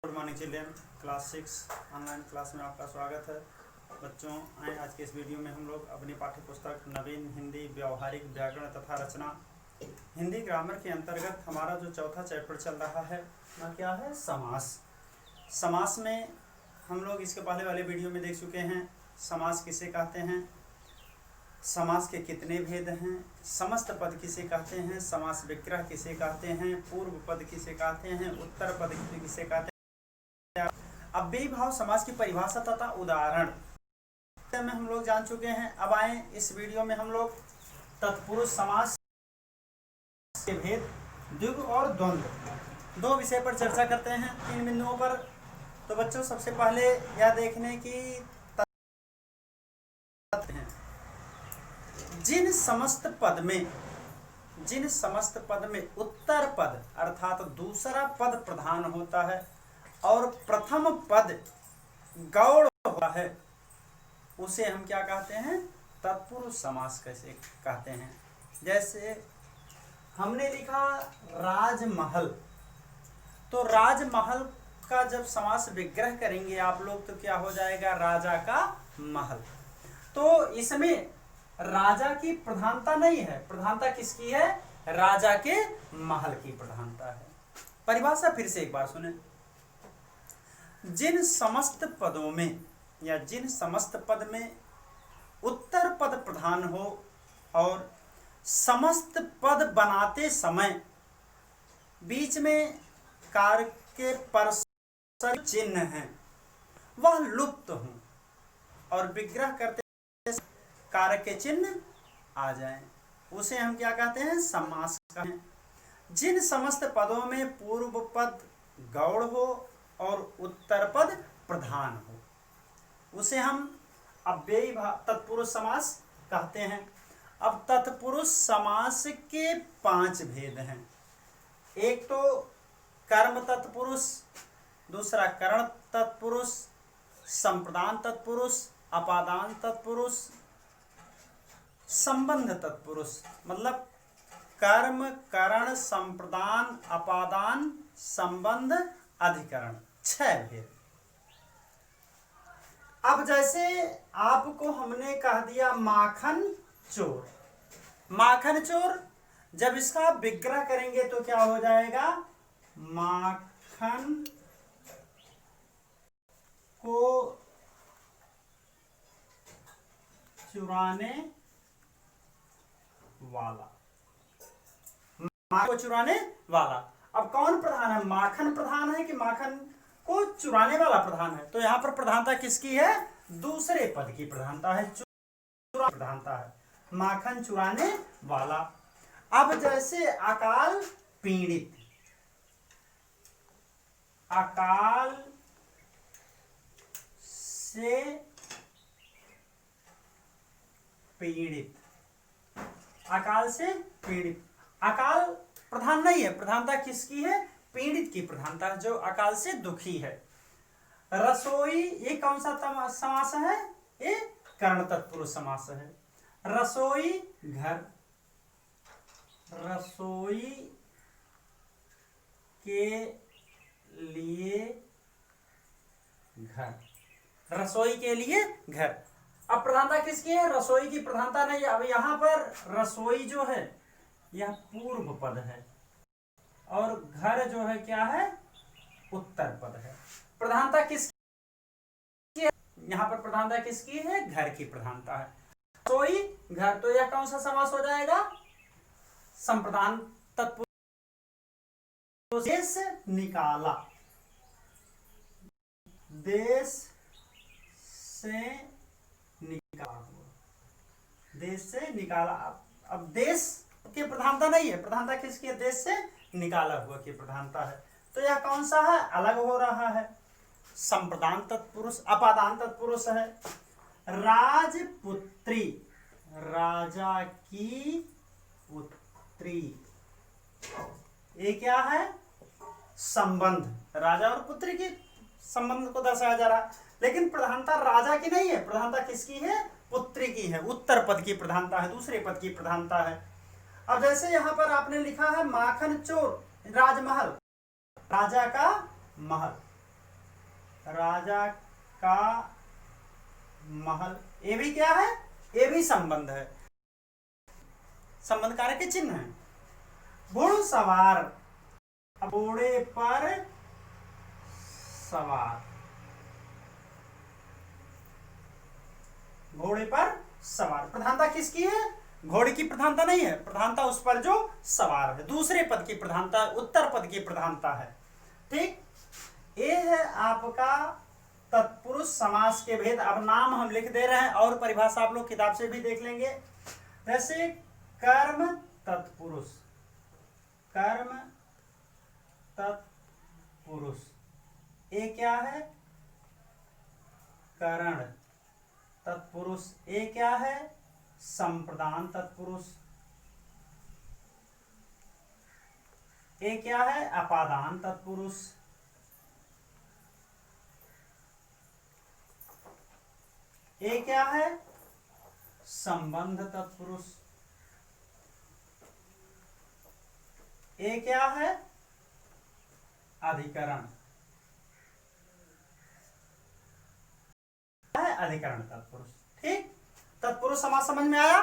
Good morning children, class 6 online class में आपका स्वागत है। बच्चों, आए आज के इस वीडियो में हम लोग अपनी पाठ्य पुस्तक नवीन हिंदी व्यावहारिक व्याकरण तथा रचना हिंदी ग्रामर के अंतर्गत हमारा जो चौथा चैप्टर चल रहा है वह क्या है, समास। समास में हम लोग इसके पहले वाले वीडियो में देख चुके हैं समास किसे कहते हैं, समास के कितने भेद हैं, समस्त पद किसे कहते हैं, समास विग्रह किसे कहते हैं, पूर्व पद किसे कहते हैं, उत्तर पद किसे कहते हैं। अव्ययी भाव समास की परिभाषा तथा उदाहरण में हम लोग जान चुके हैं। अब आए इस वीडियो में हम लोग तत्पुरुष समास के भेद, द्विगु और द्वंद्व दो विषय पर चर्चा करते हैं 3 बिंदुओं पर। तो बच्चों, सबसे पहले यह देखने की जिन समस्त पद में उत्तर पद अर्थात दूसरा पद प्रधान होता है और प्रथम पद गौड़ होता है उसे हम क्या कहते हैं, तत्पुरुष समास कैसे कहते हैं। जैसे हमने लिखा राजमहल, तो राजमहल का जब समास विग्रह करेंगे आप लोग तो क्या हो जाएगा, राजा का महल। तो इसमें राजा की प्रधानता नहीं है, प्रधानता किसकी है, राजा के महल की प्रधानता है। परिभाषा फिर से एक बार सुने। जिन समस्त पदों में या जिन समस्त पद में उत्तर पद प्रधान हो और समस्त पद बनाते समय बीच में कार के परस्पर चिन्ह हैं वह लुप्त हो और विग्रह करते कारक के चिन्ह आ जाएं, उसे हम क्या कहते हैं, समास कहते हैं। जिन समस्त पदों में पूर्व पद गौड़ हो और उत्तर पद प्रधान हो उसे हम अव्ययी तत्पुरुष समास कहते हैं। अब तत्पुरुष समास के 5 भेद हैं। एक तो कर्म तत्पुरुष, दूसरा करण तत्पुरुष, संप्रदान तत्पुरुष, अपादान तत्पुरुष, संबंध तत्पुरुष। मतलब कर्म, करण, संप्रदान, अपादान, संबंध, अधिकरण, 6 भेद। अब जैसे आपको हमने कह दिया माखन चोर, माखन चोर, जब इसका विग्रह करेंगे तो क्या हो जाएगा, माखन को चुराने वाला, माखन को चुराने वाला। अब कौन प्रधान है, माखन प्रधान है कि माखन को चुराने वाला प्रधान है। तो यहां पर प्रधानता किसकी है, दूसरे पद की प्रधानता है, प्रधानता है, माखन चुराने वाला। अब जैसे अकाल पीड़ित, अकाल से पीड़ित, अकाल से पीड़ित। अकाल प्रधान नहीं है, प्रधानता किसकी है, पीड़ित की प्रधानता, जो अकाल से दुखी है। रसोई, ये कौन सा समास है, ये कर्ण तत्पुरुष समास है। रसोई घर, रसोई के लिए घर, रसोई के लिए घर। अब प्रधानता किसकी है, रसोई की प्रधानता नहीं है। अब यहां पर रसोई जो है यह पूर्व पद है और घर जो है क्या है, उत्तर पद है। प्रधानता किसकी है, यहां पर प्रधानता किसकी है, घर की प्रधानता है। रसोई घर, तो यह कौन सा समास हो जाएगा, संप्रदान तत्पुरुष। देश निकाला, देश से निकाला, देश से निकाला। अब देश की प्रधानता नहीं है, प्रधानता किसकी है, देश से निकाला हुआ की प्रधानता है। तो यह कौन सा है, अलग हो रहा है, संप्रदान तत्पुरुष, अपादान तत्पुरुष है। राजपुत्री, राजा की पुत्री, ये क्या है, संबंध, राजा और पुत्री के संबंध को दर्शाया जा रहा। लेकिन प्रधानता राजा की नहीं है, प्रधानता किसकी है, पुत्री की है, उत्तर पद की प्रधानता है, दूसरे पद की प्रधानता है। अब जैसे यहां पर आपने लिखा है माखन चोर, राजमहल, राजा का महल। राजा का महल, ये भी क्या है, ये भी संबंध है, संबंध कारक के चिन्ह है। घुड़सवार, घोड़े पर सवार, घोड़े पर सवार, प्रधानता किसकी है, घोड़े की प्रधानता नहीं है, प्रधानता उस पर जो सवार है, दूसरे पद की प्रधानता, उत्तर पद की प्रधानता है। ठीक, ये है आपका तत्पुरुष समास के भेद। अब नाम हम लिख दे रहे हैं और परिभाषा आप लोग किताब से भी देख लेंगे। जैसे कर्म तत्पुरुष, कर्म तत्पुरुष, ये क्या है, करण तत्पुरुष, ये क्या है, संप्रदान तत्पुरुष, ये क्या है, अपादान तत्पुरुष, ये क्या है, संबंध तत्पुरुष, ये क्या है, अधिकरण, अधिकरण तत्पुरुष। ठीक, तत्पुरुष समास समझ में आया।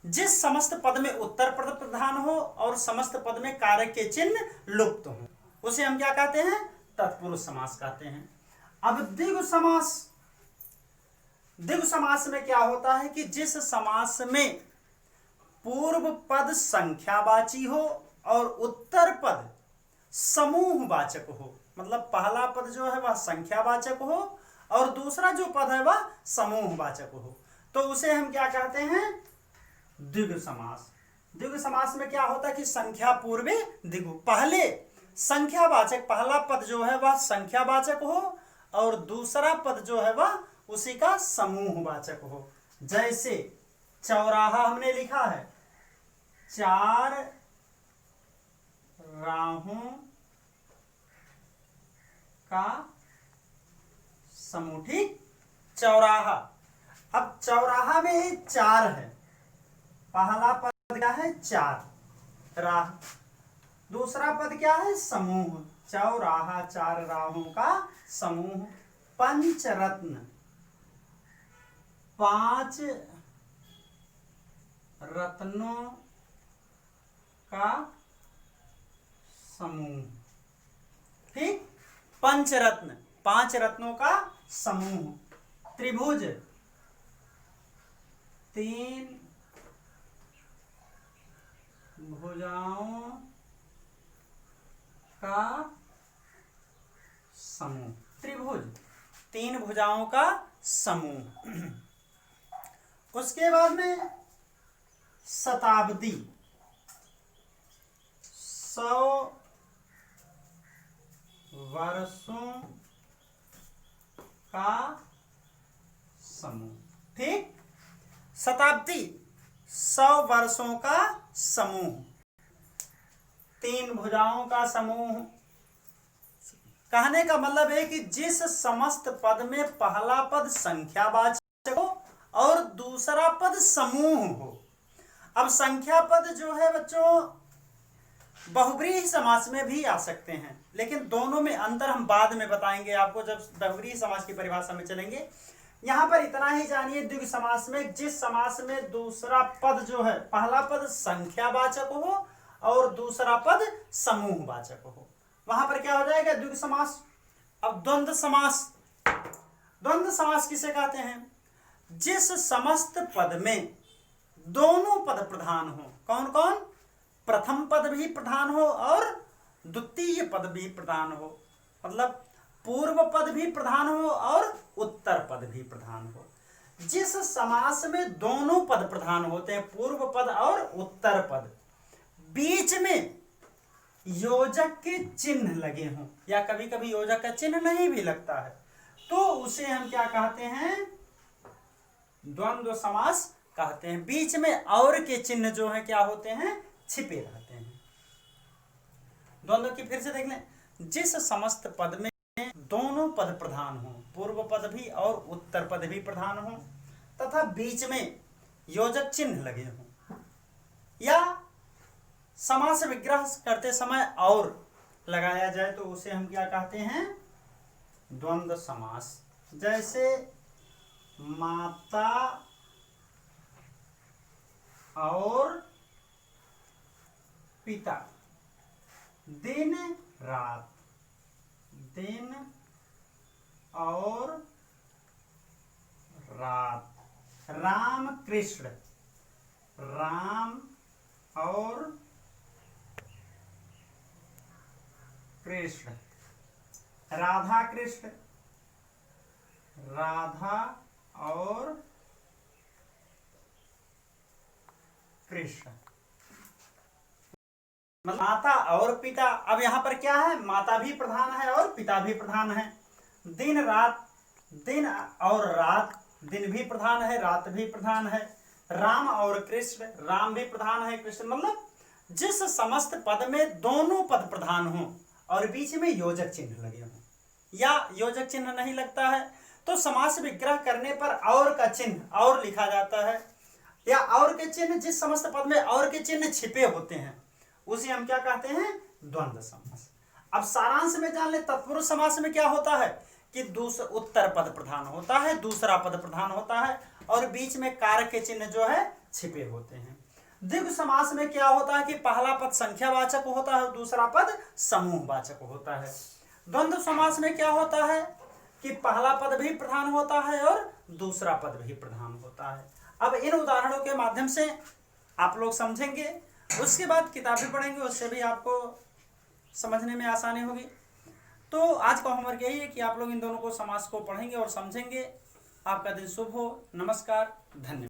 जिस समस्त पद में उत्तर पद प्रधान हो और समस्त पद में कारक के चिन्ह लुप्त हो, उसे हम क्या कहते हैं, तत्पुरुष समास कहते हैं। अब द्विगु समास, द्विगु समास में क्या होता है कि जिस समास में पूर्व पद संख्यावाची हो और उत्तर पद समूहवाचक हो, मतलब पहला पद जो है वह संख्यावाचक हो और दूसरा जो पद है वह समूहवाचक हो, तो उसे हम क्या कहते हैं, द्विगु समास। द्विगु समास में क्या होता है कि संख्या पूर्वे द्विगु, पहले संख्यावाचक, पहला पद जो है वह संख्यावाचक हो और दूसरा पद जो है वह उसी का समूहवाचक हो। जैसे चौराहा हमने लिखा है, चार राहों का समूह। ठीक, चौराहा, अब चौराहा में चार है, पहला पद क्या है, चार राह, दूसरा पद क्या है, समूह, चौराहा चार राहों का समूह। पंचरत्न, पांच रत्नों का समूह। ठीक, पंचरत्न, पांच रत्नों का समूह। त्रिभुज, तीन भुजाओं का समूह। त्रिभुज, तीन भुजाओं का समूह। उसके बाद में शताब्दी, 100 वर्षों का समूह। ठीक, शताब्दी 100 वर्षों का समूह, तीन भुजाओं का समूह। कहने का मतलब है कि जिस समस्त पद में पहला पद संख्यावाचक हो और दूसरा पद समूह हो। अब संख्या पद जो है बच्चों बहुब्रीहि समास में भी आ सकते हैं, लेकिन दोनों में अंतर हम बाद में बताएंगे आपको जब बहुब्रीहि समास की परिभाषा में चलेंगे। यहां पर इतना ही जानिए, द्विगु समास में जिस समास में दूसरा पद जो है, पहला पद संख्यावाचक हो और दूसरा पद समूहवाचक हो, वहां पर क्या हो जाएगा, द्विगु समास। अब द्वंद्व समास, द्वंद्व समास किसे कहते हैं, जिस समस्त पद में दोनों पद प्रधान हो। कौन कौन, प्रथम पद भी प्रधान हो और द्वितीय पद भी प्रधान हो, मतलब पूर्व पद भी प्रधान हो और उत्तर पद भी प्रधान हो। जिस समास में दोनों पद प्रधान होते हैं, पूर्व पद और उत्तर पद, बीच में योजक के चिन्ह लगे हों या कभी कभी योजक का चिन्ह नहीं भी लगता है, तो उसे हम क्या कहते हैं, द्वंद्व समास कहते हैं। बीच में और के चिन्ह जो है क्या होते हैं, छिपे रहते हैं। द्वंद्व की फिर से देख लें, जिस समस्त पद में दोनों पद प्रधान हो, पूर्व पद भी और उत्तर पद भी प्रधान हो, तथा बीच में योजक चिन्ह लगे हों, या समास विग्रह करते समय और लगाया जाए, तो उसे हम क्या कहते हैं, द्वंद्व समास। जैसे माता और पिता, दिन रात, दिन और रात, राम कृष्ण, राम और कृष्ण, राधा कृष्ण, राधा और कृष्ण। माता और पिता, अब यहां पर क्या है, माता भी प्रधान है और पिता भी प्रधान है। दिन रात, दिन और रात, दिन भी प्रधान है, रात भी प्रधान है। राम और कृष्ण, राम भी प्रधान है, कृष्ण, मतलब जिस समस्त पद में दोनों पद प्रधान हो और बीच में योजक चिन्ह लगे हों, या योजक चिन्ह नहीं लगता है तो समास विग्रह करने पर और का चिन्ह और लिखा जाता है, या और के चिन्ह, जिस समस्त पद में और के चिन्ह छिपे होते हैं उसे हम क्या कहते हैं, द्वंद्व समास। अब सारांश में जान ले, तत्पुरुष समास में क्या होता है कि दूसरा उत्तर पद प्रधान होता है, दूसरा पद प्रधान होता है और बीच में कारक के चिन्ह जो है छिपे होते हैं। द्विगु समास में क्या होता है कि पहला पद संख्यावाचक होता है और दूसरा पद समूहवाचक होता है। द्वंद्व समास में क्या होता है कि पहला पद भी प्रधान होता है और दूसरा पद भी प्रधान होता है। अब इन उदाहरणों के माध्यम से आप लोग समझेंगे, उसके बाद किताबें पढ़ेंगे, उससे भी आपको समझने में आसानी होगी। तो आज का होमवर्क यही है कि आप लोग इन दोनों को समास को पढ़ेंगे और समझेंगे। आपका दिन शुभ हो। नमस्कार, धन्यवाद।